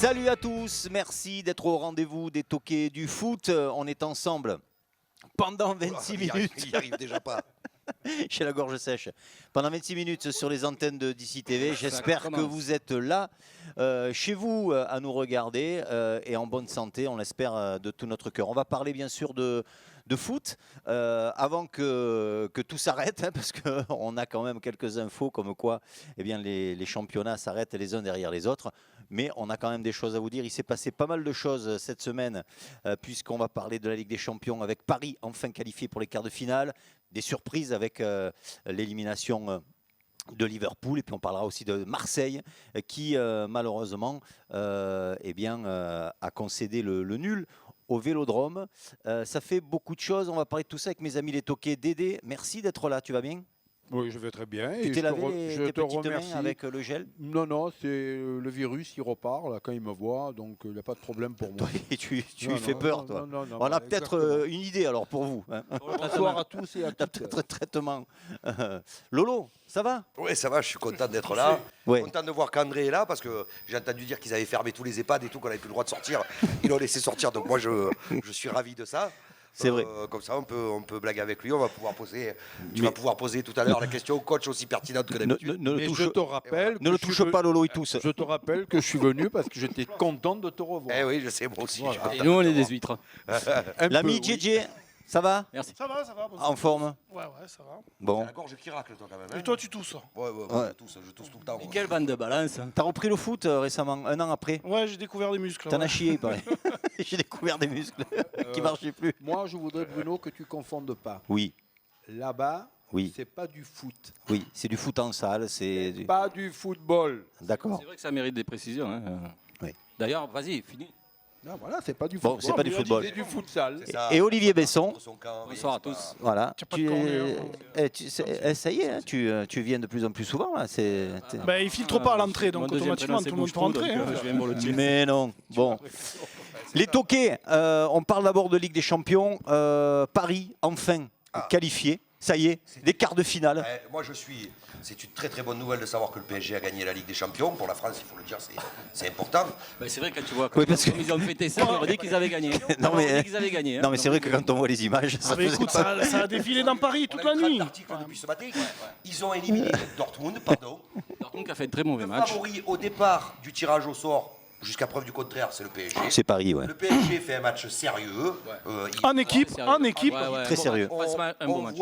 Salut à tous, merci d'être au rendez-vous des toqués du foot. On est ensemble pendant 26 minutes. Il n'y arrive déjà pas. J'ai la gorge sèche. Pendant 26 minutes sur les antennes de d'ici TV. J'espère que vous êtes là, chez vous, à nous regarder et en bonne santé, on l'espère de tout notre cœur. On va parler bien sûr de foot avant que tout s'arrête, hein, parce qu'on a quand même quelques infos comme quoi eh bien, les championnats s'arrêtent les uns derrière les autres. Mais on a quand même des choses à vous dire. Il s'est passé pas mal de choses cette semaine, puisqu'on va parler de la Ligue des Champions avec Paris enfin qualifié pour les quarts de finale. Des surprises avec l'élimination de Liverpool. Et puis on parlera aussi de Marseille qui malheureusement a concédé le nul au Vélodrome. Ça fait beaucoup de choses. On va parler de tout ça avec mes amis les toqués. Dédé, merci d'être là. Tu vas bien ? Oui, je vais très bien. Tu t'es lavé tes petites remercie. mains avec le gel ? Non, c'est le virus, il repart là, quand il me voit, donc il n'y a pas de problème pour moi. Tu fais peur, toi. Non, On a peut-être une idée alors pour vous. Hein. Bonsoir à tous et à Tu as toutes. peut-être un traitement. Lolo, ça va ? Oui, ça va, je suis content d'être là. Ouais. Content de voir qu'André est là, parce que j'ai entendu dire qu'ils avaient fermé tous les EHPAD et tout, qu'on n'avait plus le droit de sortir. Ils l'ont laissé sortir, donc moi je suis ravi de ça. C'est vrai. Comme ça, on peut blaguer avec lui. On va pouvoir poser. Tu vas pouvoir poser tout à l'heure la question au coach aussi pertinente que d'habitude. Mais je te rappelle, Ne le touche pas, Lolo, il tousse. Je te rappelle que je suis venu parce que j'étais content de te revoir. Eh oui, je sais, moi aussi. Voilà. Je suis Et content nous, on de est te des voir. huîtres. L'ami oui. JJ, ça va ? Merci. Ça va. En forme ? Ouais, ça va. Bon. C'est la gorge qui racle, toi, quand même. Hein. Et toi, tu tousses. Ouais. Je tousse tout le temps. Et quelle bande de balance. T'as repris le foot récemment, un an après ? Ouais, j'ai découvert des muscles. T'en ouais. as chié, il paraît. J'ai découvert des muscles qui marchaient plus. Moi, je voudrais, Bruno, que tu confondes pas. Oui, Là-bas, oui, c'est pas du foot. oui. C'est du foot en salle, c'est du... Pas du football. D'accord. C'est vrai que ça mérite des précisions. Hein. Oui. D'ailleurs, vas-y, finis. Non, voilà, c'est pas du Bon, football. c'est pas du mais football. C'est du futsal. C'est ça. Et Olivier Besson, Dans son camp, Bonsoir à mais tous. voilà. T'as pas de corner, Ça y est, hein, tu viens de plus en plus souvent là. Bah, il filtre pas à l'entrée, donc Mon deuxième automatiquement, prénom, tout le monde c'est peut Bouche-Trou, rentrer. donc, hein. je viens me le dire. Mais non. Bon. Les toqués. On parle d'abord de Ligue des Champions. Paris enfin qualifié. Ça y est, des quarts de finale. Moi, c'est une très très bonne nouvelle de savoir que le PSG a gagné la Ligue des Champions. Pour la France, il faut le dire, c'est important. Bah, c'est vrai quand tu vois Oui, parce que- comme ils ont fêté ça, on aurait dit qu'ils avaient gagné. Non, On mais- aurait dit qu'ils avaient gagné. hein. Non mais c'est vrai que quand on voit les images, ça Ah, mais faisait écoute, pas- ça a défilé dans Paris toute On a la eu 30 nuit. articles depuis ce matin. Ils ont éliminé Dortmund, pardon. Dortmund qui a fait un très mauvais Le match. favori au départ du tirage au sort, jusqu'à preuve du contraire, c'est le PSG. C'est Paris, ouais. Le PSG fait un match sérieux. En équipe, Sérieux. en équipe. Ouais, ouais. Très sérieux. Franchement, un bon match.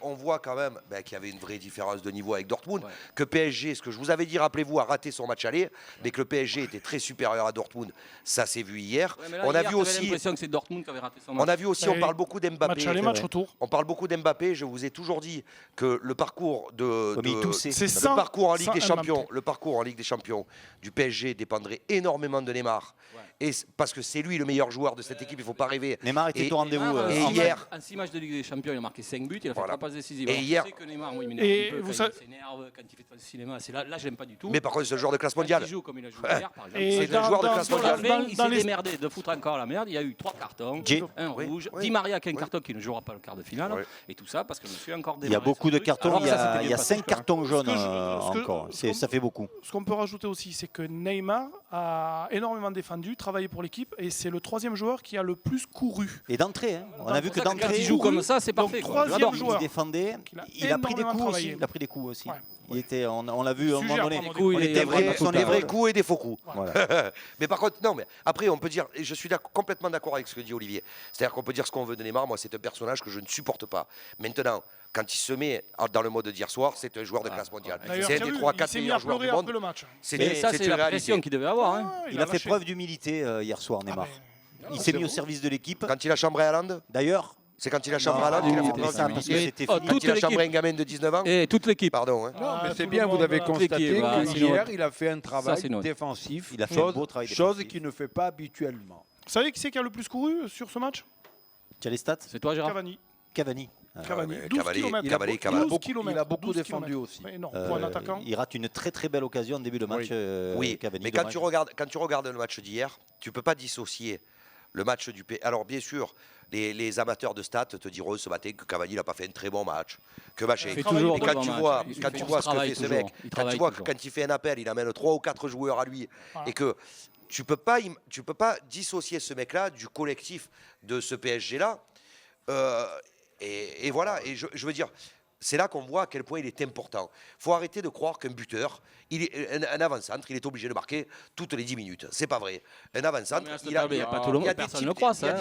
On voit quand même qu'il y avait une vraie différence de niveau avec Dortmund. Ouais. Que PSG, ce que je vous avais dit, rappelez-vous, a raté son match aller, mais que le PSG était très supérieur à Dortmund. Ça s'est vu hier. Ouais, mais là, On a hier, vu t'avais aussi, l'impression que c'est Dortmund qui avait raté son on match. a vu aussi, Ouais. on parle beaucoup d'Mbappé. Match aller, match retour. On parle beaucoup d'Mbappé. Je vous ai toujours dit que le parcours Mais il toussait. C'est le sans- parcours en Ligue sans des Champions, Mbappé. le parcours en Ligue des Champions du PSG dépendrait énormément de Neymar. Ouais. Et parce que c'est lui le meilleur joueur de cette équipe, il ne faut pas rêver. Neymar était Et- au rendez-vous. Neymar, Et en hier- en 6 matchs de Ligue des Champions, il a marqué 5 buts, il a fait Voilà. 3 passes décisives. Et Alors, hier- je sais que Neymar, moi, il m'énerve Et un peu vous quand savez- il s'énerve, quand il fait pas de cinéma. Là, j'aime pas du tout. Mais par contre, c'est le joueur de classe Quand mondiale. il joue comme il a joué hier, par exemple. Et C'est un joueur de classe Sur la mondiale. fin, Dans- il dans s'est les- démerdé de foutre encore la merde. Il y a eu 3 cartons, Jay. un Oui, rouge, oui. Di Maria qui a un Oui. carton qui ne jouera pas le quart de finale. Oui. Et tout ça parce que monsieur a encore Il y a démarré beaucoup son de truc. cartons, Alors il y ça, a, c'était il y bien a passé. 5 cartons jaunes ce que- encore. ce qu'on- Ça fait beaucoup. Ce qu'on peut rajouter aussi, c'est que Neymar a énormément défendu, travaillé pour l'équipe, et c'est le troisième joueur qui a le plus couru. Et d'entrée, hein. On a vu que C'est pour ça Quand d'entrée, il joue comme ça, c'est Donc, parfait. quoi. troisième J'adore. joueur. il défendait. qu'il a Il a pris des énormément coups aussi. travaillé. Il a pris des coups aussi. Ouais. Il était, on l'a vu à un Sujet moment à donné. prendre. Coups, On il était est vrai vraiment sur tout les Des à vrais l'heure. coups et des faux coups. Voilà. Mais par contre, non, mais après, on peut dire, et je suis complètement d'accord avec ce que dit Olivier, c'est-à-dire qu'on peut dire ce qu'on veut de Neymar, moi, c'est un personnage que je ne supporte pas. Maintenant, quand il se met dans le mode d'hier soir, c'est un joueur de classe mondiale. D'ailleurs, C'est un t'as des vu, 3-4 il s'est mis meilleurs à joueurs pleurer du après monde. le match. Mais ça, c'est une la réalité. pression qu'il devait avoir. hein. Ouais, Il a fait lâché. preuve d'humilité hier soir, Neymar. Il s'est mis au service de l'équipe. Quand il a chambré Haaland, D'ailleurs, c'est quand il a chambré Haaland qu'il a fait non, preuve ça, parce d'humilité. que c'était Oh, fini. Quand toute il a chambré un l'équipe. gamin de 19 ans, Et toute l'équipe. pardon. Hein. Non, mais tout c'est le bien, monde, vous avez là. constaté L'équipe, que c'est hier, notre- il a fait un travail c'est notre- défensif, Il a fait un chose, beau travail chose défensif. qu'il ne fait pas habituellement. Vous savez qui c'est qui a le plus couru sur ce match? Tu as les stats? C'est toi, Gérard? Cavani. Cavani. Cavani. mais 12 Cavani, kilomètres. Cavani, Il a 12 beaucoup- kilomètres, il a beaucoup 12 défendu kilomètres. aussi. Mais énorme, pour un attaquant. Il rate une très très belle occasion en début de match. Oui. Oui, Cavani, mais quand dommage. tu regardes le match d'hier, tu ne peux pas dissocier le match du PSG. Alors bien sûr, les amateurs de stats te diront ce matin que Cavani n'a pas fait un très bon match, que machin. Il fait travaille toujours beaucoup. de quand bons tu matchs. vois, Il quand fait- tu il vois ce que travaille fait ce toujours. mec, Il quand tu travaille vois que toujours. quand il fait un appel, il amène 3 ou 4 joueurs à lui, Ouais. et que tu peux pas dissocier ce mec-là du collectif de ce PSG-là. Et voilà, et je veux dire, c'est là qu'on voit à quel point il est important. Il faut arrêter de croire qu'un buteur, un avant-centre, il est obligé de marquer toutes les 10 minutes. C'est pas vrai. Un avant-centre, personne ne le croit, ça.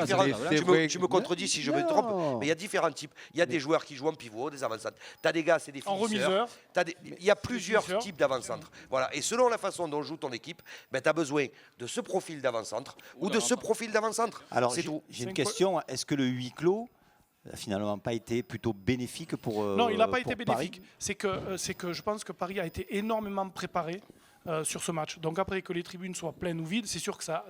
Tu me contredis si je me trompe, mais il y a différents types. Il y a des joueurs qui jouent en pivot, des avant-centres. Tu as des gars, c'est des finisseurs. Il y a plusieurs types d'avant-centre. Voilà. Et selon la façon dont joue ton équipe, ben, tu as besoin de ce profil d'avant-centre ou de ce profil d'avant-centre. Alors, j'ai une question. Est-ce que le huis clos n'a finalement pas été plutôt bénéfique pour Non, il n'a pas été Paris. bénéfique. C'est que je pense que Paris a été énormément préparé sur ce match. Donc après que les tribunes soient pleines ou vides, c'est sûr que ça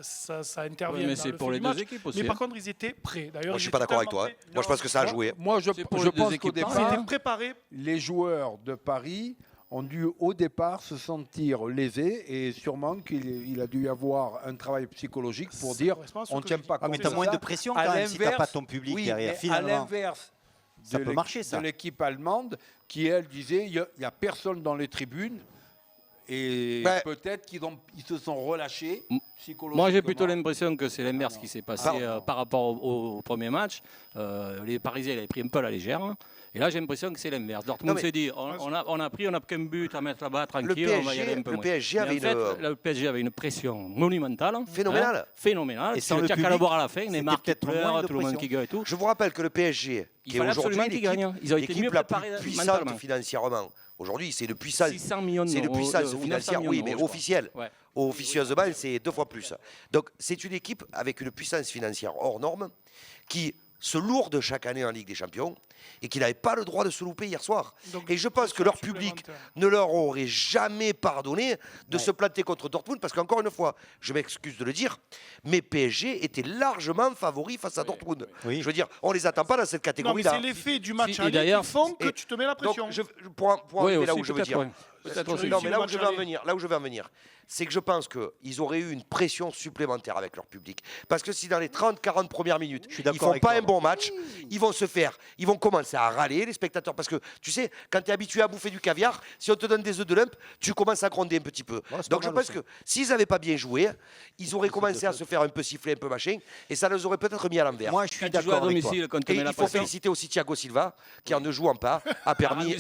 intervient. Oui, mais dans c'est le pour fait les du deux match. équipes aussi. Mais par contre, ils étaient prêts. D'ailleurs, Moi, je ils suis pas étaient d'accord avec toi. tellement prêts. Moi, je pense que ça a joué. Moi, je pour les deux pense qu'au équipes départ, Ils étaient préparés. les joueurs de Paris ont dû au départ se sentir lésés et sûrement qu'il a dû y avoir un travail psychologique pour Ça dire correspond à ce on que ne tient je dis. pas Ah, mais compte tu as de moins ça. de pression À quand même si tu n'as l'inverse- pas ton public oui, derrière. mais Finalement, à l'inverse ça peut marcher, ça. de l'équipe allemande qui, elle, disait il n'y a personne dans les tribunes et Ouais. peut-être qu'ils se sont relâchés psychologiquement. Moi, j'ai plutôt l'impression que c'est l'inverse qui s'est passé par rapport au premier match. Les Parisiens ils avaient pris un peu à la légère. Hein. Et là, j'ai l'impression que c'est l'inverse. Dortmund s'est dit on n'a qu'un but à mettre là-bas, tranquille, on va y aller un peu moins. Le PSG avait une pression monumentale. Phénoménale. Phénoménale. Et sans le le public, Calabour à la fin, c'était Neymar qui peut-être moins pleure, de tout le monde pression. qui gueule et tout. Je vous rappelle que le PSG, Il qui est fallait aujourd'hui absolument qu'ils gagnent. Ils ont été l'équipe mieux la plus préparés puissante mentalement. financièrement. Aujourd'hui, c'est une puissance. 600 millions C'est une d'euros, puissance ou 900 financière, millions oui, d'euros, mais je crois. officielle. Ouais. Officieusement, c'est 2 fois plus. Donc, c'est une équipe avec une puissance financière hors norme qui se lourde chaque année en Ligue des Champions et qui n'avait pas le droit de se louper hier soir. Donc, Et je pense que leur pression public supplémentaire. ne leur aurait jamais pardonné de se planter contre Dortmund parce qu'encore une fois, je m'excuse de le dire, mais PSG était largement favori face à Dortmund. Oui. Je veux dire, on les attend pas dans cette Non, mais catégorie-là. c'est l'effet du match Si, et aller qui d'ailleurs- font que Et tu te mets la pression. Donc, pour arriver là où je veux dire. Peut-être Tu aussi. Non, réussis mais le là où match je veux en aller. venir, c'est que je pense qu'ils auraient eu une pression supplémentaire avec leur public. Parce que si dans les 30-40 premières minutes, suis ils d'accord font avec pas toi, un bon match, ils vont commencer à râler, les spectateurs. Parce que tu sais, quand tu es habitué à bouffer du caviar, si on te donne des œufs de lump, tu commences à gronder un petit peu. c'est Donc pas je mal pense aussi. que s'ils n'avaient pas bien joué, ils auraient commencé à se faire un peu siffler, un peu machin, et ça les aurait peut-être mis à l'envers. Moi, je suis Quand tu joues à d'accord avec toi. domicile, quand tu Et mets la il faut pression. féliciter aussi Thiago Silva, qui en ne jouant pas, a permis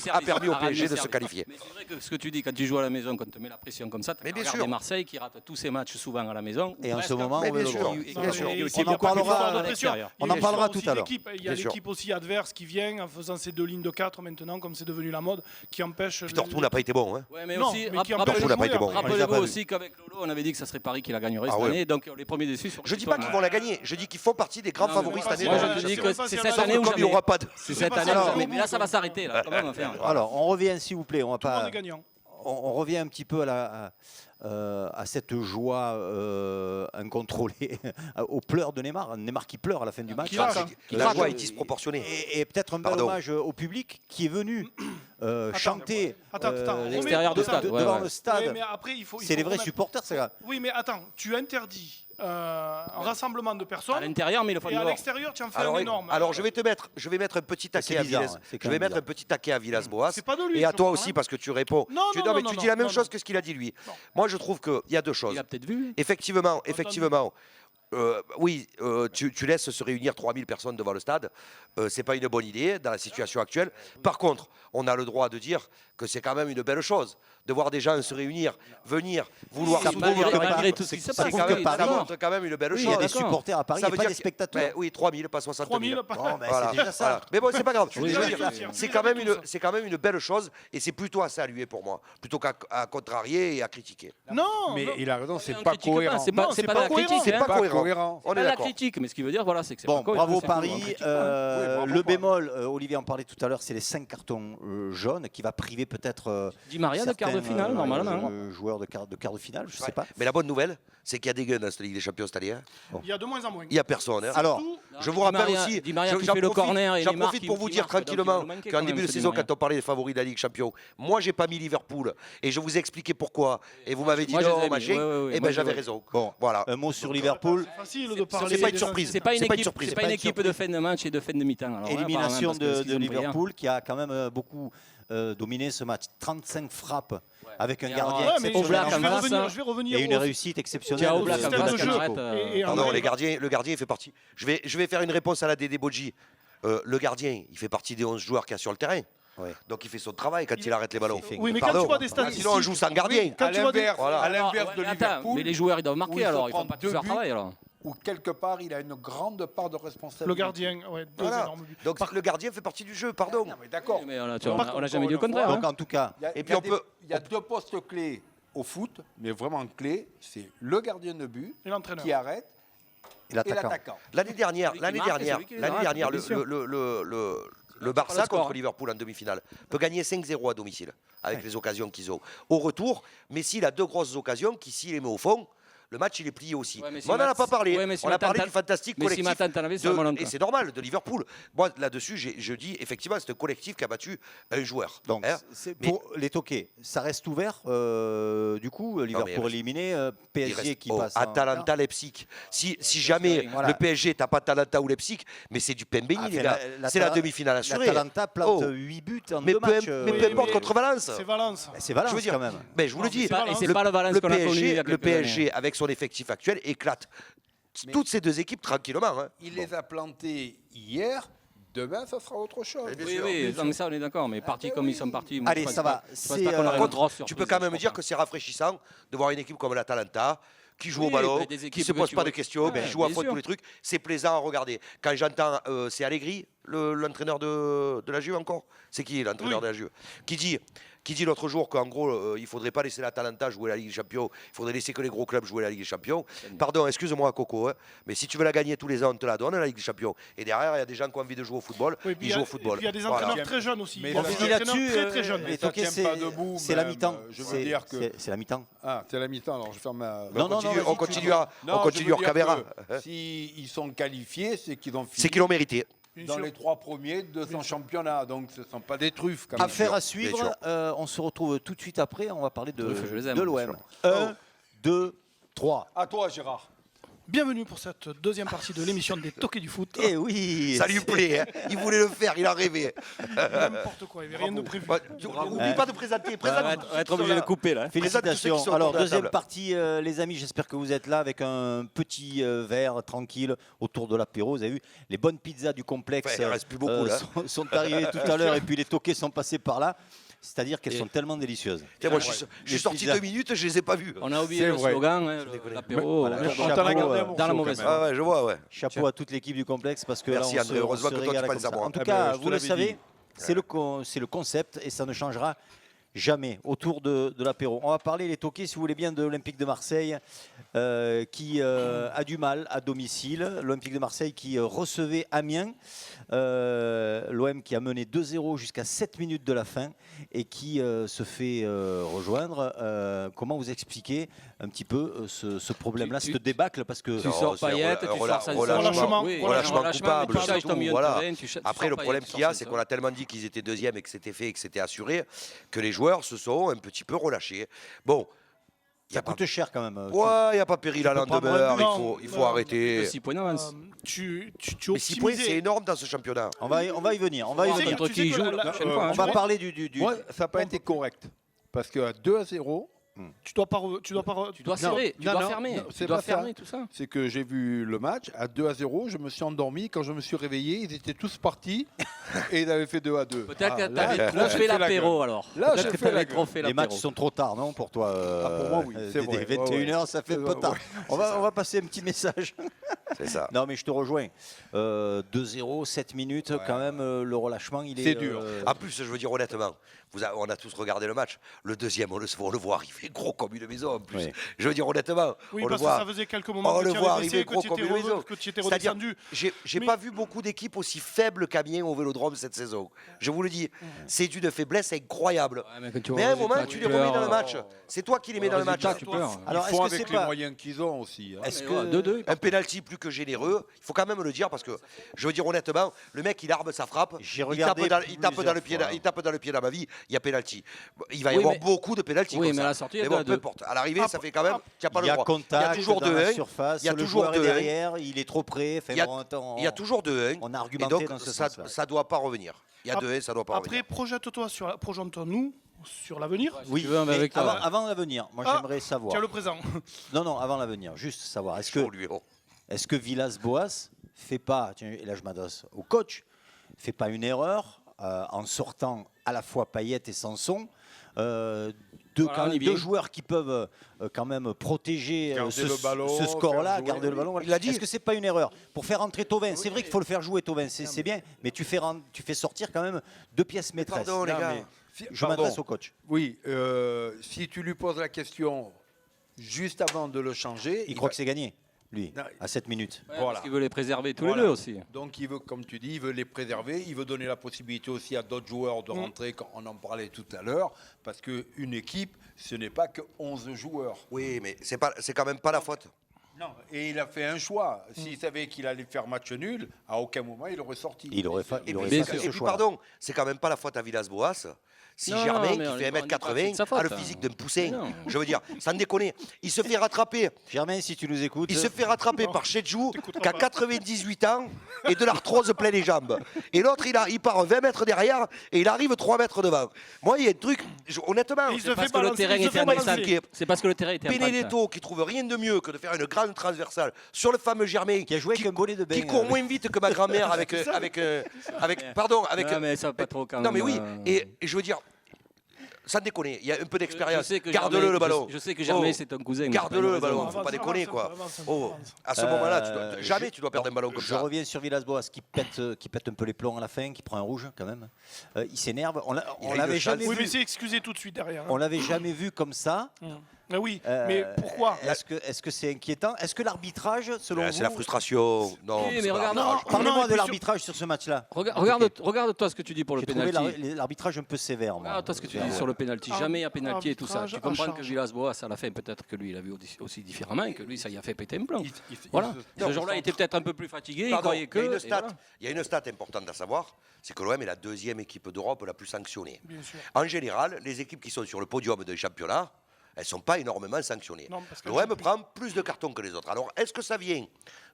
au PSG de se qualifier. Mais c'est vrai que ce que tu dis, quand tu joues à la maison, quand tu mets la pression comme ça, tu Mais bien regardes sûr. Marseille qui rate tous ses matchs souvent à la maison. Et en ce presque, moment, Mais on est bien au sûr. droit. Non, Bien mais sûr. il y a On en pas que parlera l'histoire de à pression. l'extérieur. On Il y a en parlera aussi tout à l'heure. l'équipe. Il y a Bien sûr. l'équipe aussi adverse qui vient en faisant ces 2 lignes de 4 maintenant, comme c'est devenu la mode, qui empêche. Puis Dortmund n'a pas été bon. Hein. Ouais, mais Non, aussi, mais qui empêche Dortmund n'a pas été bon. On les a rappelez-vous pas aussi qu'avec Lolo, on avait dit que ça serait Paris qui la gagnerait Ah cette ouais. année. Donc les premiers déçus sont Je dis pas qu'ils vont la gagner, je dis qu'ils font partie des grands Non, mais favoris moi, cette année. moi, dans Moi, la je te dis Champions. que c'est Sauf cette que année ou comme il n'y jamais. aura pas de. C'est cette pas année ça, ou alors, jamais. Mais là, ça va s'arrêter. Là, quand même, enfin. Alors, on revient, s'il vous plaît. On va Tout le monde pas. est gagnant. On revient un petit peu à cette joie incontrôlée, aux pleurs de Neymar. Neymar qui pleure à la fin du match. Qui lâche, hein. La joie est disproportionnée. Et peut-être un bel Pardon. hommage au public qui est venu chanter Attends, l'extérieur du stade, ouais, devant ouais. le stade. Oui, mais après, il faut C'est les vrais remettre- supporters, c'est là. Oui, mais attends, tu interdis un rassemblement de À personnes l'intérieur, mais le fan et à dehors. l'extérieur, tu en fais Alors, un énorme. alors je vais mettre un petit taquet à bizarre, Villas. hein, c'est quand Je vais même mettre un bizarre. petit taquet à Villas-Boas. C'est pas de lui, Et à je toi crois, aussi hein. parce que tu réponds. Non, tu, non, non, mais non, tu non, dis la même non, chose non. que ce qu'il a dit lui. Non. Moi, je trouve qu'il y a 2 choses. Il a peut-être vu. Effectivement, oui, tu laisses se réunir 3000 personnes devant le stade. C'est pas une bonne idée dans la situation actuelle. Par contre, on a le droit de dire que c'est quand même une belle chose de voir des gens se réunir, venir, vouloir Ça soutenir prouve que Paris. malgré tout ce qui se ça passe. prouve quand que même- Paris- ça montre quand même une belle Oui, il chose. y a des d'accord. supporters à Paris, il Ça n'y a veut pas dire des que- spectateurs. oui, 3000, pas 60 000. 3000, pas. Bon, ben, Voilà, c'est déjà ça. voilà. Mais bon, c'est pas grave. Oui, Je veux oui, dire, oui, c'est oui, quand même oui, une, tout ça. c'est quand même une belle chose et c'est plutôt à saluer pour moi, plutôt qu'à contrarier et à critiquer. Non, Mais non. il a raison, c'est On pas critique cohérent. C'est Non, pas, c'est pas pas la cohérent. critique. C'est hein. pas Pas cohérent. cohérent. On est Pas la d'accord. critique, mais ce qui veut dire, voilà, c'est que c'est Bon, pas cohérent, bravo c'est tout. On Paris. critique pas. Oui, bravo, Le Paris. bémol, Olivier en parlait tout à l'heure, c'est les 5 cartons jaunes qui va priver peut-être Di Maria de quart de finale, normalement. joueurs de quart de finale, je Ouais. sais pas. Mais la bonne nouvelle, c'est qu'il y a des guns dans cette Ligue des Champions cette année. Hein. Il y a de moins en moins. Il n'y a personne. Hein. Alors, Surtout, Je vous rappelle aussi, Di Maria qui j'en fait le profite- corner et j'en Neymar profite qui- pour vous qui dire marque, donc il tranquillement va nous manquer qu'en quand début même, de ce Di saison, Maria. quand on parlait des favoris de la Ligue Champions, moi j'ai pas mis Liverpool et je vous ai expliqué pourquoi. Et vous m'avez dit Moi, je les non, ai mis. machin. Ouais, ouais, ouais. Et Moi, ben je- j'avais ouais. raison. Bon, Voilà. un mot sur Liverpool. c'est facile de parler. c'est pas des une gens- surprise. C'est pas une C'est pas une équipe, surprise. c'est pas une équipe de fin de match et de fin de mi-temps. Alors, Élimination apparemment, parce que de ce qu'ils ont pris, hein. Liverpool qui a quand même beaucoup dominé ce match. 35 frappes avec un Et gardien alors, mais exceptionnel Oblak en en face face, je vais revenir et une au- réussite exceptionnelle. Tiens, de- Oblak de en système face, de jeu. Canarette, Et Ah non, André- le gardien, il fait partie. Je vais faire une réponse à la Dédé Bodji. Le gardien, il fait partie des 11 joueurs qu'il y a sur le terrain. Ouais. Donc il fait son travail quand il arrête les ballons. fait- Oui, mais Pardon. quand tu vois des Sinon, statistiques, on joue sans gardien. Quand à tu vois des- l'inverse Voilà. à l'inverse Alors, de ouais, attends, Liverpool, mais les joueurs ils doivent où marquer il se alors, ils prend font pas tout 2 leur buts. travail alors. où quelque part il a une grande part de responsabilité. le gardien, ouais, 2 Voilà. énormes buts. Donc le gardien fait partie du jeu, pardon. Non, mais d'accord. Mais on n'a jamais dit le Encore une contraire. fois, Donc hein. en tout cas, Et puis on peut- Il y a 2 postes clés au foot, mais vraiment clés, c'est le gardien de but Et l'entraîneur. qui arrête et et l'attaquant. l'attaquant. L'année dernière, Celui qui marque et celui qui les arrête, bien sûr. le Barça score, contre hein. Liverpool en demi-finale peut gagner 5-0 à domicile avec les occasions qu'ils ont. Au retour, Messi il a 2 grosses occasions qui, s'il les met au fond, le match il est plié aussi. Ouais, mais Mais si on n'en a Matt- pas parlé. ouais, mais si On a Matt- parlé du fantastique mais si collectif. Matt Antanave, c'est mon oncle. Et c'est normal, de Liverpool. Moi, là-dessus, je dis effectivement, c'est un collectif qui a battu un joueur. Donc, Hein. c'est Mais- pour les toqués, ça reste ouvert. Du coup, Liverpool mais- éliminé, Il PSG reste- qui oh, passe. en- Atalanta, Leipzig. Si jamais Voilà. le PSG tape Atalanta ou Leipzig, mais c'est du Pembeni, Ah, les fait gars. C'est la l'Atala- demi-finale assurée. L'Atalanta plante Oh. 8 buts en Mais 2 peu, matchs. mais peu Oui, importe mais- contre Valence. C'est Valence. C'est Valence Je veux dire, quand même. mais je vous le Non, dis, c'est pas- Et c'est pas le Valence qu'on a connu il y a le quelques PSG années. avec son effectif actuel éclate Mais- toutes ces 2 équipes tranquillement. Hein. Il les a plantés hier, demain ça sera autre chose. Bien Oui, sûr, oui, bien non, mais ça on est d'accord, mais partis comme ils sont partis. moi, Allez, je pense ça pas- va. je pense C'est, pas qu'on aurait une Contre, grosse tu surprise, peux quand même je dire crois que c'est rafraîchissant de voir une équipe comme l'Atalanta qui joue Oui, au ballon, mais des qui équipes se que pose tu pas vois- de questions, Ouais, qui joue à bien fond sûr. tous les trucs. C'est plaisant à regarder. Quand j'entends, c'est Allegri, l'entraîneur de la Juve encore. C'est qui l'entraîneur Oui. de la Juve qui dit l'autre jour qu'en gros, il ne faudrait pas laisser l'Atalanta jouer la Ligue des Champions, il faudrait laisser que les gros clubs jouer la Ligue des Champions. Pardon, excuse-moi Coco, hein, mais si tu veux la gagner tous les ans, on te la donne la Ligue des Champions. Et derrière, il y a des gens qui ont envie de jouer au football, Oui, puis ils jouent au football. et puis il y a des Voilà. entraîneurs très jeunes aussi. Mais Il y a on des finit entraîneurs là-dessus, très très jeunes. les Mais ça toqués, tient c'est pas debout, c'est la même, mi-temps. je veux dire que- C'est la mi-temps. Ah, c'est la mi-temps, alors je ferme ma... Non, non, continue, vas-y, on tu continuera, Non, on je continue veux hors dire caméra. que S'ils sont qualifiés, c'est qu'ils ont fini C'est qu'ils l'ont mérité. Bien dans sûr. les 3 premiers de son championnat. Donc ce ne sont pas des truffes. Quand même. Affaire à bien suivre. sûr. On se retrouve tout de suite après. On va parler de Oui, je les aime, de bien l'OM. sûr. 1, 2, 3. À toi, Gérard. Bienvenue pour cette deuxième partie de l'émission des Toqués du foot. Eh oui. Ça lui plaît, hein. Il voulait le faire, il a rêvé. N'importe quoi, il n'y avait rien de prévu. N'oublie pas de présenter. On va être obligé de couper là. Félicitations. tous ceux qui sont Alors, autour de la deuxième table. partie, les amis, j'espère que vous êtes là avec un petit verre tranquille autour de l'apéro. Vous avez vu, les bonnes pizzas du complexe Enfin, il en reste plus beaucoup, là. sont arrivées tout à l'heure et puis les toqués sont passés par là. C'est-à-dire qu'elles Et- sont tellement délicieuses. Tiens, moi, je suis Les sorti pizzas. 2 minutes, je les ai pas vus. On a oublié C'est le vrai. slogan, hein, l'apéro. Voilà. voilà. Chapeau, On t'en a gardé un morceau, dans la quand mauvaise même. Ah ouais, je vois, ouais. Chapeau à toute l'équipe du complexe parce que Merci, là, on André. se, Heureusement on se que toi, tu régale penses comme à ça. moi. En tout Ah ben, cas, je te vous le l'avais savez, dit. c'est le concept et ça ne changera jamais autour de l'apéro. On va parler, les toqués, si vous voulez bien, de l'Olympique de Marseille qui a du mal à domicile. L'Olympique de Marseille qui recevait Amiens. L'OM qui a mené 2-0 jusqu'à 7 minutes de la fin et qui se fait rejoindre. Comment vous expliquez un petit peu ce problème-là, Tu- cette débâcle parce que Tu Non, sors c'est Payet, tu relâchement, sors relâchement, relâchement coupable, tu changes ton surtout, milieu de voilà. terrain, tu Après, le problème qu'il y a, c'est qu'on a tellement dit qu'ils étaient deuxièmes et que c'était fait et que c'était assuré, que les joueurs se sont un petit peu relâchés. Bon, il n'y ça a, pas... coûte cher quand même. ouais, y a pas péril à tu peux prendre l'endemeur, un but. il faut Non, arrêter. 6 points d'avance. Tu Mais 6 points, c'est optimisais. énorme dans ce championnat. On va y venir. On va y Tu sais, venir. Contre tu sais qui que joue la- la prochaine fois, On hein. va parler du Moi, ça n'a pas été correct. Parce qu'à 2-0, Tu dois pas. Tu dois pas. Tu dois Non, serrer, tu non, dois non, fermer, non, tu c'est dois pas ça. fermer tout ça. c'est que j'ai vu le match. À 2-0, je me suis endormi. Quand je me suis réveillé, ils étaient tous partis et ils avaient fait 2-2. Peut-être Ah, que là, t'avais là, trop j'ai fait la l'apéro gueule. alors. Là, j'ai Peut-être que fait la t'avais gueule. trop fait Les matchs l'apéro. sont trop tard, non, pour toi Ah, pour moi, oui, c'est vrai. 21h, ça fait C'est peu vrai, tard. ouais. On va passer un petit message. C'est ça. Non, mais je te rejoins. 2-0, 7 minutes, quand même, le relâchement, il est. C'est dur. En plus, je veux dire honnêtement, on a tous regardé le match. Le deuxième, on le voit arriver gros comme une maison en plus. Oui. Je veux dire honnêtement, Oui, on le parce que voit. ça faisait quelques moments On que le tu voit avais baissé, arriver que gros tu comme étais une maison. redescendu. J'ai Mais- pas vu beaucoup d'équipes aussi faibles qu'Amiens au Vélodrome cette saison. Je vous le dis, c'est d'une faiblesse incroyable. Ouais, mais quand tu Mais vois à un le moment, résultat, tu tu les remets dans le pleures. match. C'est toi qui les mets dans le match. résultat, tu pleures. Alors, Ils font est-ce que avec c'est les pas. moyens qu'ils ont aussi. Hein. Est-ce Ouais, que. 2-2. Un pénalty plus que généreux, il faut quand même le dire parce que je veux dire honnêtement, le mec il arme sa frappe, J'ai il regardé tape dans le pied, plusieurs fois. il tape dans le pied dans ma vie, il y a pénalty. Il va y Oui, avoir mais- beaucoup de pénalty Oui, comme mais ça. à la sortie, il y a Mais bon, 2-2. peu importe. À l'arrivée, ça fait quand même, tu n'as pas Il le y a droit. contact Il y a toujours dans la 2-1. surface, Il y a le toujours joueur est 2-1. derrière, il est trop près. Enfin, Il y a- bon, attends, Il y a toujours 2-1. on a Et argumenté donc dans ce ça sens-là. ça doit pas revenir. Il y a 2 ça doit pas Après, projette-toi-nous sur l'avenir. Oui, tu veux, mais mais avec, avant l'avenir, moi j'aimerais savoir. Tiens le présent. Non, avant l'avenir, juste savoir. Est-ce que Villas-Boas fait pas, tiens, et là je m'adresse au coach, fait pas une erreur en sortant à la fois Payet et Sanson, deux joueurs qui peuvent quand même protéger ce score-là, garder le ballon. Il a dit. Est-ce que c'est pas une erreur pour faire entrer Thauvin? C'est vrai qu'il faut le faire jouer Thauvin, c'est bien, mais tu fais sortir quand même 2 pièces maîtresses. Pardon les gars. Je m'adresse au coach. Oui, si tu lui poses la question juste avant de le changer, Il croit que c'est gagné, lui, Non, à 7 minutes. Ouais, voilà. parce qu'il veut les préserver tous les Voilà. deux aussi. Donc il veut, comme tu dis, il veut les préserver, il veut donner la possibilité aussi à d'autres joueurs de rentrer, quand on en parlait tout à l'heure, parce qu'une équipe, ce n'est pas que 11 joueurs. Oui, mais c'est quand même pas la faute. Non, et il a fait un choix. S'il savait qu'il allait faire match nul, à aucun moment il aurait sorti. Il aurait fait ce Et puis choix. pardon, c'est quand même pas la faute à Villas-Boas. Si Non, Germain, mais qui on fait dit pas que 1m80, c'est sa a le faute. physique d'un poussin. Non. Je veux dire, sans déconner. Il se fait rattraper. Germain, si tu nous écoutes. Il se fait rattraper par Chedjou, qui a 98 ans et de l'arthrose plein les jambes. Et l'autre, il part 20 mètres derrière et il arrive 3 mètres devant. Moi, il y a un truc, honnêtement, Il se Parce fait que le balancer, terrain il se était fait en balancer. attaque. C'est parce que le terrain était en attaque. Benedetto qui trouve rien de mieux que de faire une grande transversale sur le fameux Germain Qui a joué avec un bonnet de bain. qui court moins vite que ma grand-mère avec Non, mais ça va pas trop quand même. non mais oui et je veux dire sans déconner, il y a un peu Je d'expérience. sais que Garde-le Germain- le ballon. Je sais que Germain, Oh. c'est un cousin. mais Garde-le c'est le pas une ballon, raison. faut pas déconner quoi. Avance. Oh, à ce moment-là, jamais tu dois perdre un ballon comme Je ça. reviens sur Villas-Boas qui pète un peu les plombs à la fin, qui prend un rouge quand même. Il s'énerve. On Il a eu l'avait le jamais Oui, mais vu. c'est excusé tout de suite derrière. hein. On l'avait jamais vu comme ça. Ah oui, mais pourquoi Est-ce que c'est inquiétant? Est-ce que l'arbitrage, selon vous, C'est la frustration. Non, Oui, c'est mais pas regarde, l'arbitrage. non, Parlez-moi et de puis l'arbitrage sur ce match-là. Regarde-toi ce que tu dis pour le J'ai trouvé pénalty. l'arbitrage un peu sévère. Moi. Toi, ce que tu dis sur le pénalty, jamais il y a pénalty et tout ça. Tu Arbitrage comprends en que charge. Villas-Boas, à la fin, peut-être que lui, il a vu aussi différemment et que lui, ça y a fait péter un plomb. Il Voilà. se- Ce jour-là, il était peut-être un peu plus fatigué, il Pardon, croyait que. il y a une et stat. voilà. Il y a une stat importante à savoir, c'est que l'OM est la deuxième équipe d'Europe la plus sanctionnée. Bien sûr. En général, les équipes qui sont sur le podium des championnats, elles ne sont pas énormément sanctionnées. Non, parce que L'OM prend plus de cartons que les autres. Alors, est-ce que ça vient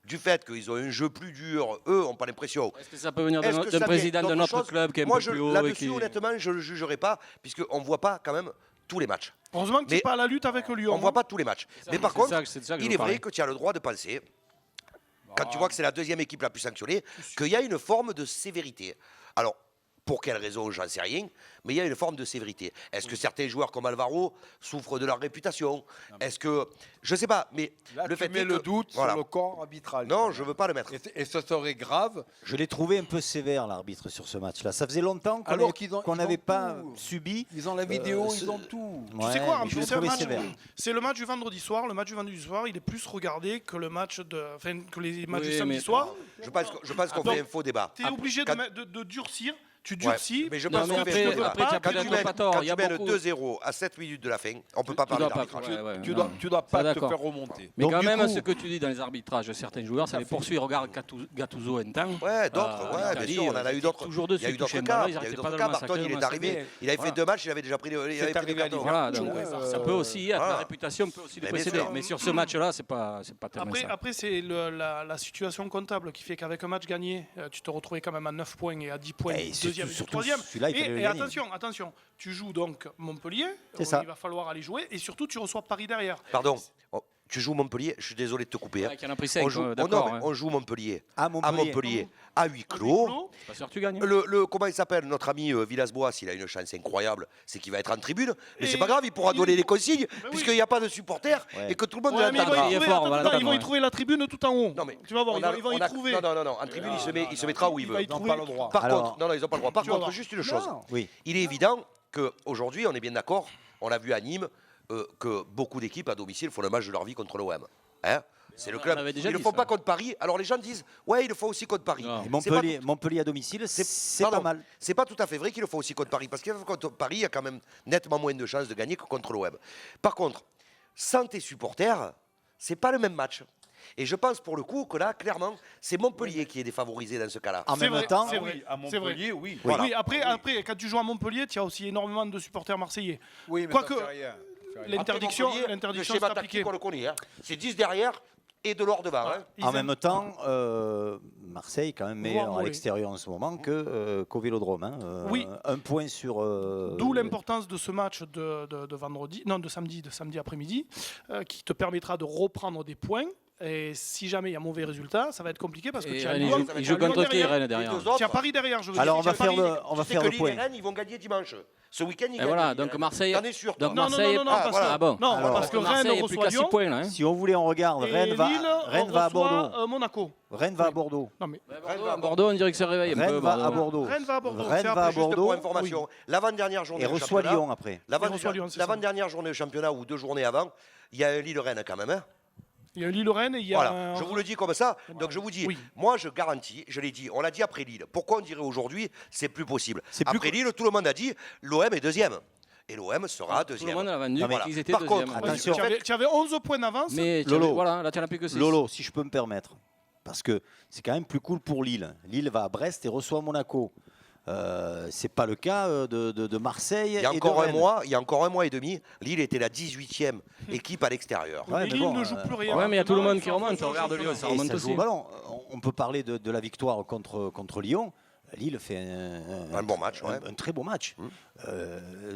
du fait qu'ils ont un jeu plus dur? Eux n'ont pas l'impression. Est-ce que ça peut venir Est-ce que d'un ça vient président de d'autre notre chose? club qui est un Moi, peu plus haut et là-dessus, qui... honnêtement, je ne le jugerai pas, puisqu'on ne voit pas quand même tous les matchs. Heureusement que tu Mais n'es pas à la lutte avec Lyon. On ne voit pas tous les matchs. Mais par c'est contre, ça- c'est de ça que je il veux est vrai parler. que tu as le droit de penser, quand tu vois que c'est la deuxième équipe la plus sanctionnée, qu'il y a une forme de sévérité. Alors, pour quelle raison, j'en sais rien, mais il y a une forme de sévérité. Est-ce que certains joueurs comme Alvaro souffrent de leur réputation? Est-ce que... Je ne sais pas, mais Là, le tu fait mets est le que- doute voilà. sur le corps arbitral. Non, je ne veux pas le mettre. Et ce serait grave. Je l'ai trouvé un peu sévère, l'arbitre, sur ce match-là. Ça faisait longtemps qu'on Alors n'avait qu'ils ont- qu'on ils n'avait ont pas tout. subi. Ils ont la vidéo, ce- ils ont tout. Tu sais quoi, en mais je plus, l'ai c'est un trouvé match- sévère. c'est le match du vendredi soir. Le match du vendredi soir, il est plus regardé que le match que les matchs Oui, du samedi mais- soir. Je pense qu'on donc, fait un faux débat. Tu es obligé Quand- de durcir. Tu Ouais, durcis. mais je Non, pense mais qu'on après- fait un faux débat. après, tu as Quand peut-être tu pas mènes- tort, quand il y a tu mènes beaucoup- 2-0 à 7 minutes de la fin, on ne peut pas Tu parler dois pas- d'arbitrage. ouais, ouais, Tu non. dois pas te d'accord. faire remonter. Mais Donc, quand du même, coup- ce que tu dis dans les arbitrages, certains joueurs, ça les poursuit. Regarde Gattuso un temps. Ouais, d'autres, en ouais, bien Italie, sûr, on en a ils eu d'autres. toujours Il y dessus, a eu toucher d'autres un cas. ballon, Il ils y a eu arrêtaient pas d'autres de cas. le massacrer, Barton, il est le arrivé, massacrer. il avait fait Voilà. 2 matchs, il avait déjà pris C'est arrivé à cartons. Liverpool. Voilà, ça peut aussi être, voilà. la réputation peut aussi le Mais bien précéder. sûr. Mais sur ce match-là, c'est pas tellement ça. Après c'est la situation comptable qui fait qu'avec un match gagné, tu te retrouvais quand même à 9 points et à 10 points, Et deuxième et surtout, troisième. celui-là, il fallait le Et gagner. attention, tu joues donc Montpellier, C'est où ça. il va falloir aller jouer, et surtout tu reçois Paris derrière. Pardon, tu joues Montpellier, je suis désolé de te couper. Ouais, qu'il y en a pris 5, On joue, non, d'accord. mais on joue Montpellier À à Montpellier. Montpellier, à huis clos. Pas sûr que tu gagnes. Comment il s'appelle, notre ami Villas-Boas, il a une chance incroyable, c'est qu'il va être en tribune. Mais Et c'est pas grave, il pourra donner les consignes, oui. puisqu'il n'y a pas de supporters Ouais. et que tout le monde Ouais, mais ils vont y il est trouver- fort, on va attends, ils vont l'attendre, y trouver la tribune tout en haut. Non, mais tu vas voir, ils vont y on a- trouver. Non, en tribune, il se mettra où il Il va veut. y Ils n'ont trouver- pas le droit. Par Alors- contre, non, ils n'ont pas le droit. Par Tu vas contre, voir. juste une chose. Non. Oui. Il est évident qu'aujourd'hui, on est bien d'accord, on l'a vu à Nîmes, que beaucoup d'équipes à domicile font le match de leur vie contre l'OM. Hein, c'est le on club. avait déjà Ils ne le dit font ça. pas contre Paris. Alors les gens disent, ouais, ils le font aussi contre Paris. Non. Et C'est pas Montpellier à domicile, c'est Pardon, pas mal. C'est pas tout à fait vrai qu'il le faut aussi contre Paris, parce que contre Paris, il y a quand même nettement moins de chances de gagner que contre l'OM. Par contre, sans tes supporters, c'est pas le même match. Et je pense pour le coup que là, clairement, c'est Montpellier qui est défavorisé dans ce cas-là. En C'est même vrai, temps, c'est Ah vrai. oui, à c'est vrai. Montpellier, oui. Voilà. Oui, après, quand tu joues à Montpellier, tu as aussi énormément de supporters marseillais. Oui, mais Quoique, ça fait rien. Ça fait rien. l'interdiction Après, Montpellier, l'interdiction le schéma sera tactique, appliquée. on le connaît. Hein. C'est 10 derrière, et de l'or devant. Hein. En même temps, Marseille est quand même meilleur à l'extérieur en ce moment qu'au Vélodrome. Hein. Oui. Un point sur. D'où l'importance de ce match de vendredi, non de samedi après-midi, qui te permettra de reprendre des points. Et si jamais il y a mauvais résultat, ça va être compliqué parce que tu as Lyon, il joue contre qui Rennes derrière. Tu as Paris derrière, je veux dire. Alors on va faire le le point. Lille et Rennes, ils vont gagner dimanche. Ce week-end, ils Et gagnent. voilà, donc Marseille. T'en es sûr, Donc Non, Marseille. non, parce que, Ah bon. non, Alors, parce que Marseille Rennes est plus reçoit qu'à 6 Lyon points là. Hein. Si on voulait, on regarde. et Rennes Lille va à Bordeaux. reçoit Monaco. Rennes va à Bordeaux. Non mais Bordeaux, on dirait que ça réveille un peu. Rennes va à Bordeaux. Rennes va à Bordeaux. Rennes C'est va à après, Juste Bordeaux. pour information, l'avant-dernière journée Et du reçoit championnat, Lyon après. reçoit Lyon, c'est ça. l'avant-dernière journée du championnat ou 2 journées avant, il y a un Lille-Rennes quand même. Hein. Il y a Lille-Rennes et il y a. Voilà, je vous le dis comme ça. Donc je vous dis, Oui. moi je garantis, je l'ai dit, on l'a dit après Lille. Pourquoi on dirait aujourd'hui, c'est plus possible. C'est plus Après Lille, tout le monde a dit, l'OM est deuxième. Et l'OM sera Tout le deuxième. monde a vendu mais qu'ils étaient par deuxième. contre, attention. Tu avais 11 points d'avance. Mais Lolo. voilà, là tu n'en as plus que 6. Lolo, si je peux me permettre, parce que c'est quand même plus cool pour Lille. Lille va à Brest et reçoit Monaco. C'est pas le cas de Marseille. Il y a et encore de un Rennes. mois, il y a encore un mois et demi, Lille était la 18e équipe à l'extérieur. Ouais, mais mais Lille bon, ne joue plus rien. Ouais, mais il y a tout le monde qui Maintenant, remonte. ils sont Regarde Lyon, ça Et remonte ça joue aussi. au ballon. On peut parler de la victoire contre Lyon. Lille fait Un bon match, ouais. un très beau match.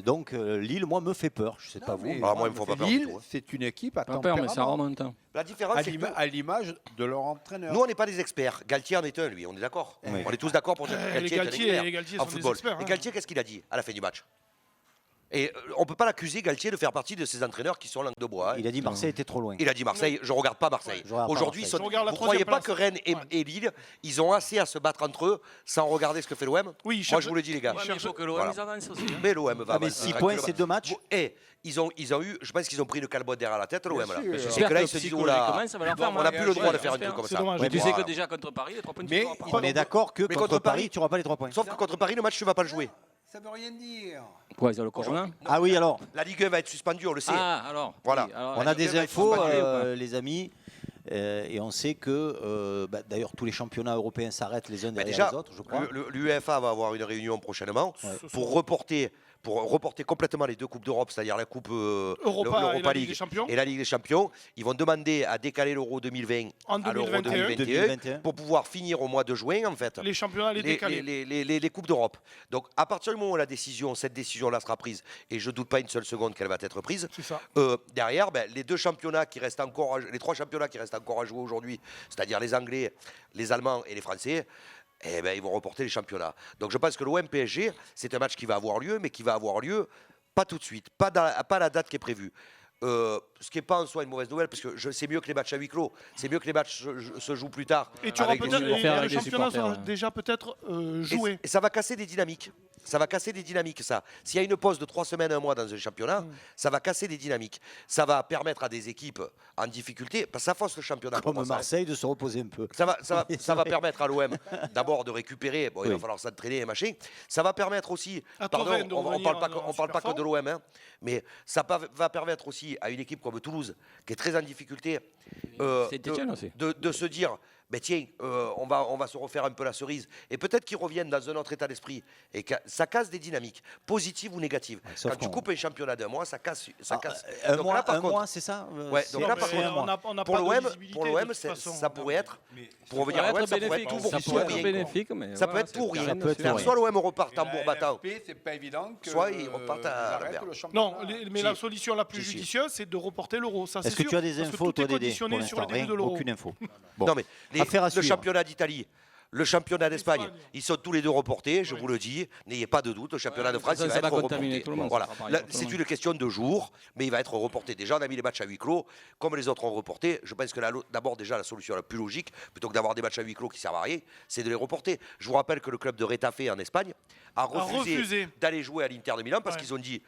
Donc Lille, moi, me fait peur. Je sais pas vous. Ah, moi, il me faut pas peur du Lille, tout, hein. c'est une équipe à Pas peur, mais ça tempérament. remonte. Hein. La différence, c'est que À l'image de leur entraîneur. nous, on n'est pas des experts. Galtier en est un, lui, on est d'accord. Oui. On est tous d'accord pour dire que les Galtier est un Galtier- expert les Galtier en sont des football. experts, Et hein. Galtier, qu'est-ce qu'il a dit à la fin du match? Et on ne peut pas l'accuser, Galtier, de faire partie de ces entraîneurs qui sont langue de bois. Hein. Il a dit Marseille était trop loin. Il a dit Marseille, je ne regarde pas Marseille. Je regarde pas Aujourd'hui, Marseille. Je regarde la vous ne croyez troisième pas que place. Rennes et Lille, ils ont assez à se battre entre eux sans regarder ce que fait l'OM? Oui, Moi, cherche- je vous le dis, les gars. Ouais, mais il faut que l'OM Voilà. ils avancent aussi. hein. Mais l'OM va Ah, mais avancer 6 points, tranquillement. c'est 2 matchs. Et ils ont eu, je pense qu'ils ont pris le calbot derrière la tête, l'OM. là. sûr. C'est J'espère que là, que ils se disent, oh là, psychologiquement, ça va leur faire on mal. n'a plus le droit de faire un J'espère. truc comme C'est ça. dommage. Mais tu sais Voilà. que déjà contre Paris, les 3 points, tu Mais ne pas. On est d'accord que Mais contre Paris, tu n'auras pas les 3 points. Sauf que contre Paris, le match, tu ne vas pas le jouer. Ça veut rien dire. Quoi, ils ont le corona Ah oui, alors, La Ligue 1 va être suspendue, on le sait. Ah, alors. Voilà. oui, alors, on la a Ligue 2 des va être infos, suspendue ou pas les amis, et on sait que, d'ailleurs, tous les championnats européens s'arrêtent les uns Mais derrière déjà, les autres, je crois. l'UEFA va avoir une réunion prochainement Ce pour soir. reporter complètement les deux Coupes d'Europe, c'est-à-dire la Coupe Europa et la l'Europa Ligue League des Champions. et la Ligue des Champions. Ils vont demander à décaler l'Euro 2020 En à l'Euro 2021. 2021 pour pouvoir finir au mois de juin, en fait. Les championnats, les décalés. Les Coupes d'Europe. Donc, à partir du moment où cette décision-là sera prise, et je ne doute pas une seule seconde qu'elle va être prise, C'est ça. derrière, les 3 championnats qui restent encore à jouer aujourd'hui, c'est-à-dire les Anglais, les Allemands et les Français, eh ben, ils vont reporter les championnats. Donc, je pense que l'OM-PSG, c'est un match qui va avoir lieu, mais qui va avoir lieu pas tout de suite, pas à la date qui est prévue. Ce qui n'est pas en soi une mauvaise nouvelle, parce que c'est mieux que les matchs à huis clos. C'est mieux que les matchs se jouent plus tard. Et tu auras avec des peut-être supporters. faire les avec des championnats supporters, sont ouais. déjà peut-être joués. Et ça va casser des dynamiques. Ça va casser des dynamiques, ça. S'il y a une pause de 3 semaines, 1 mois dans un championnat, ça va casser des dynamiques. Ça va permettre à des équipes en difficulté, parce que ça force le championnat. pour Comme moi, ça. Marseille, de se reposer un peu. Ça va C'est vrai. permettre à l'OM d'abord de récupérer. Bon, il va Oui. falloir s'entraîner et machin. Ça va permettre aussi. À Pardon, Touraine de on revenir parle pas, en on parle pas que super de l'OM, hein, mais ça va permettre aussi à une équipe comme Toulouse, qui est très en difficulté, Saint-Étienne aussi. de se dire. Ben tiens, on va se refaire un peu la cerise. Et peut-être qu'ils reviennent dans un autre état d'esprit. Et que ça casse des dynamiques, positives ou négatives. sauf Quand tu qu'on- coupes un championnat d'un mois, ça casse. Un Donc mois, là, par un contre, mois, c'est ça Ouais, c'est- donc là, Non, par mais contre, on n'a pour pas de l'OM, visibilité de toute façon. ça pourrait être. Pour Ça revenir peut à l'OM, être ça pourrait être bénéfique, tout ça pour peut être rien. bénéfique, mais Ça voilà, peut être c'est pourri. rien Ça peut être dessus. pourri. Soit l'OM repart tambour battant, c'est pas évident que soit ils repartent à ils arrêtent l'envers. le championnat. Non, mais Si. la solution la plus Si. judicieuse, c'est de reporter l'euro. Ça, c'est Est-ce que sûr, tu as des parce que infos, tout toi, est Dédé? conditionné Pour sur le l'instant, début rien, de l'euro. aucune info. Bon. Non, mais Affaire à le suivre. championnat d'Italie, le championnat d'Espagne, Espagne. ils sont tous les deux reportés, je Oui. vous le dis. N'ayez pas de doute, le championnat de France, ça il va va être contaminer reporté. tout le monde, Voilà. ça sera pareil Là, pour tout le c'est monde. une question de jours, mais il va être reporté. Déjà, on a mis les matchs à huis clos, comme les autres ont reporté. Je pense que d'abord, déjà, la solution la plus logique, plutôt que d'avoir des matchs à huis clos qui servent à rien, c'est de les reporter. Je vous rappelle que le club de Retafe en Espagne a refusé refusé. d'aller jouer à l'Inter de Milan parce Ouais. qu'ils ont dit,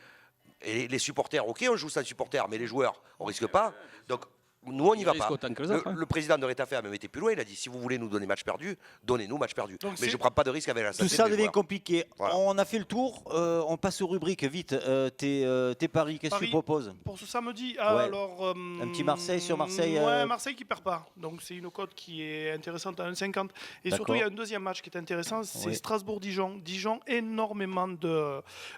et les supporters, ok, on joue sans supporters, mais les joueurs, on risque pas. Donc, nous, on n'y va risquent pas. autant que les autres, hein. Le président de Retafe a même été plus loin. Il a dit si vous voulez nous donner match perdu, donnez-nous match perdu. Donc Mais c'est- je ne prends pas de risque avec la Tout santé ça des devient joueurs. compliqué. Voilà. On a fait le tour. On passe aux rubriques. Vite, tes paris, qu'est-ce que tu Paris. proposes? Pour ce samedi, Ouais. alors. Un petit Marseille sur Marseille, Ouais, Marseille qui perd pas. Donc c'est une cote qui est intéressante à 1,50. Et surtout, D'accord. il y a un deuxième match qui est intéressant, c'est Oui. Strasbourg-Dijon. Dijon, énormément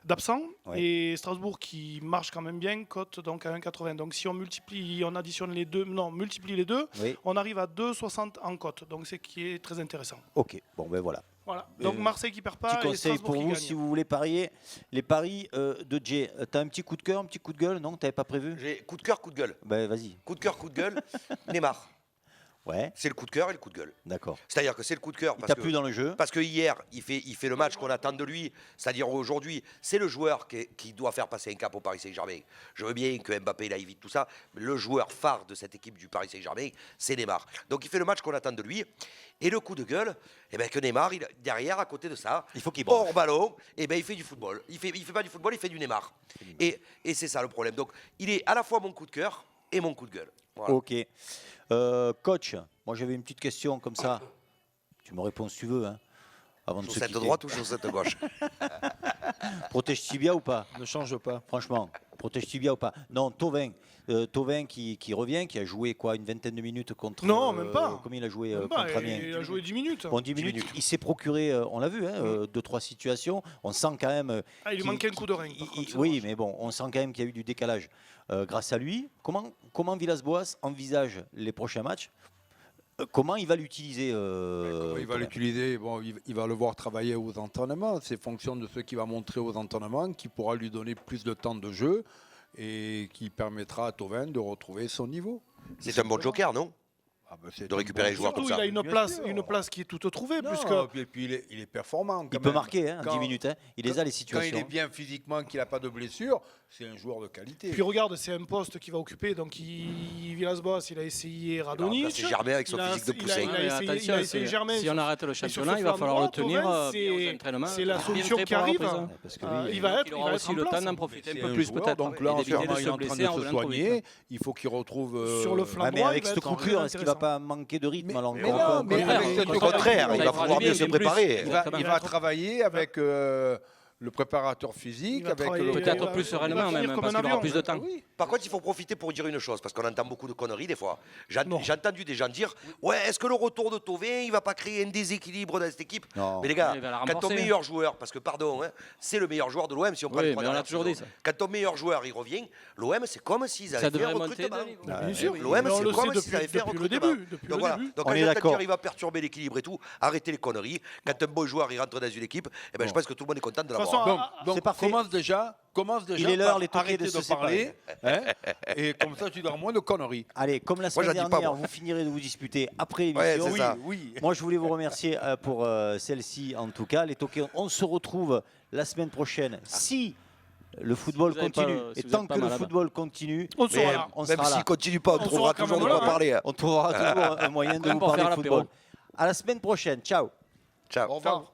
d'absents. Oui. Et Strasbourg qui marche quand même bien, cote donc à 1,80. Donc si on multiplie, on additionne les deux multiplie les deux, Oui. on arrive à 2,60 en cote. Donc c'est qui est très intéressant. Ok, bon ben voilà. Voilà. Donc Marseille qui perd pas. Petit et conseil Strasbourg pour qui vous gagne. si vous voulez parier les paris de Jay. T'as un petit coup de cœur, un petit coup de gueule? Non, t'avais pas prévu? J'ai coup de cœur, coup de gueule. Ben vas-y. Coup de cœur, coup de gueule. Neymar. Ouais, C'est le coup de cœur et le coup de gueule. d'accord. C'est-à-dire que c'est le coup de cœur Il parce t'a plu dans le jeu? parce que hier, il fait le match qu'on attend de lui. C'est-à-dire aujourd'hui, c'est le joueur qui doit faire passer un cap au Paris Saint-Germain. Je veux bien que Mbappé il aille vite, tout ça, mais le joueur phare de cette équipe du Paris Saint-Germain, c'est Neymar. Donc il fait le match qu'on attend de lui. Et le coup de gueule, eh ben, que Neymar, derrière, à côté de ça, Il faut qu'il branche. hors ballon, eh ben, il fait du football. Il fait pas du football, il fait du Neymar. Et c'est ça le problème. Donc il est à la fois mon coup de cœur et mon coup de gueule. Voilà. Ok. Coach, moi j'avais une petite question comme ça. Tu me réponds si tu veux. Hein, avant de se Chaussette quitter. droite ou chaussette gauche? Protège tibia ou pas? Ne change pas. Franchement, protège tibia ou pas? Non, Thauvin. Thauvin qui revient, qui a joué quoi, une vingtaine de minutes contre. Non, même pas. Combien il a joué Même pas, contre Amiens? il a joué 10 minutes. Bon, 10 minutes, il s'est procuré, on l'a vu, hein, 2-3 situations. On sent quand même. Ah, il lui qu'il- manquait un coup de rein. par contre, c'est Oui, dommage. mais bon, on sent quand même qu'il y a eu du décalage grâce à lui. Comment Villas-Boas envisage les prochains matchs? Comment il va l'utiliser Comment il va Thauvin? l'utiliser, bon, il va le voir travailler aux entraînements. C'est fonction de ce qu'il va montrer aux entraînements qui pourra lui donner plus de temps de jeu et qui permettra à Thauvin de retrouver son niveau. C'est un bon joker, non? Ah ben, c'est De un récupérer bon les joueurs joueur. Surtout, comme il ça. a Bien une sûr. place qui est toute trouvée. Non, Puisque et puis il est performant. Il quand peut même. marquer hein, en 10 Quand- minutes. Hein. Il les a les Quand il situations. est bien physiquement, qu'il n'a pas de blessure, c'est un joueur de qualité. Puis regarde, c'est un poste qu'il va occuper. Donc Villas-Boas, il a essayé Radonjic. C'est Germain avec son Il a- physique de il a- poussin. il a Mais essayé- attention, il a essayé c'est- Germain si sur- on arrête le et sur championnat, ce il va flanc falloir droit, le tenir Thauvin, bien aux entraînements. c'est la bien solution prêt qui pour la arrive. reprise. Parce que Ah, lui, il va être, Il aura aussi le en temps place. d'en profiter un C'est peu un plus joueur, peut-être. Donc Et là, en ce d'éviter de moment, il est se en train blesser de en se revenant trop vite. soigner. Il faut qu'il retrouve. Sur le flanc Ah, mais droit, avec il va cette être très coupure, est-ce qu'il va intéressant. pas manquer de rythme Mais- alors mais encore non, un peu mais encore avec un cette peu Au contraire, Ça il lui va fera pouvoir du bien, mieux se bien plus. préparer. Il va travailler avec le préparateur physique, Il va avec travailler- le. Peut-être il va- plus il va sereinement finir même, comme parce un qu'il aura avion. plus de temps. Oui. Par contre, il faut profiter pour dire une chose, parce qu'on entend beaucoup de conneries des fois. Non. J'ai entendu des gens dire ouais, est-ce que le retour de Thauvin, il va pas créer un déséquilibre dans cette équipe? Non. Mais les gars, Il va la quand ton renforcer. meilleur joueur, parce que pardon, hein, c'est le meilleur joueur de l'OM si on prend Oui, les trois mais on a dernières toujours dit saisons. ça. Quand ton meilleur joueur il revient, l'OM c'est comme s'ils Ça avaient fait devrait un monter recrutement. de niveau. Bien sûr. L'OM Mais on c'est le comme sait s'ils avaient fait un depuis le recrutement. début. Depuis Donc le voilà. début. Donc On quand est j'entends d'accord. dire il va perturber l'équilibre et tout, arrêtez les conneries. Quand un bon joueur il rentre dans une équipe, eh ben, je pense que tout le monde est content de De toute l'avoir. façon, Donc C'est parfait. commence déjà Il est l'heure, par les toqués, arrêter de de, se parler, hein, et comme ça tu auras moins de conneries. Allez, comme la Moi, semaine j'en dis pas, dernière, moi. vous finirez de vous disputer après Ouais, l'émission. c'est ça. Oui. Moi, je voulais vous remercier pour celle-ci, en tout cas. Les toqués, on se retrouve la semaine prochaine. Si le football vous avez continue, pas, si et vous tant êtes pas que le mal là-bas. football continue, on sera Mais là. on même sera là. s'il continue pas, on trouvera sera quand toujours de même quoi là, hein. parler. On trouvera toujours un moyen de Même vous pour parler faire de football. l'apéro. À la semaine prochaine. Ciao. Ciao. Au revoir.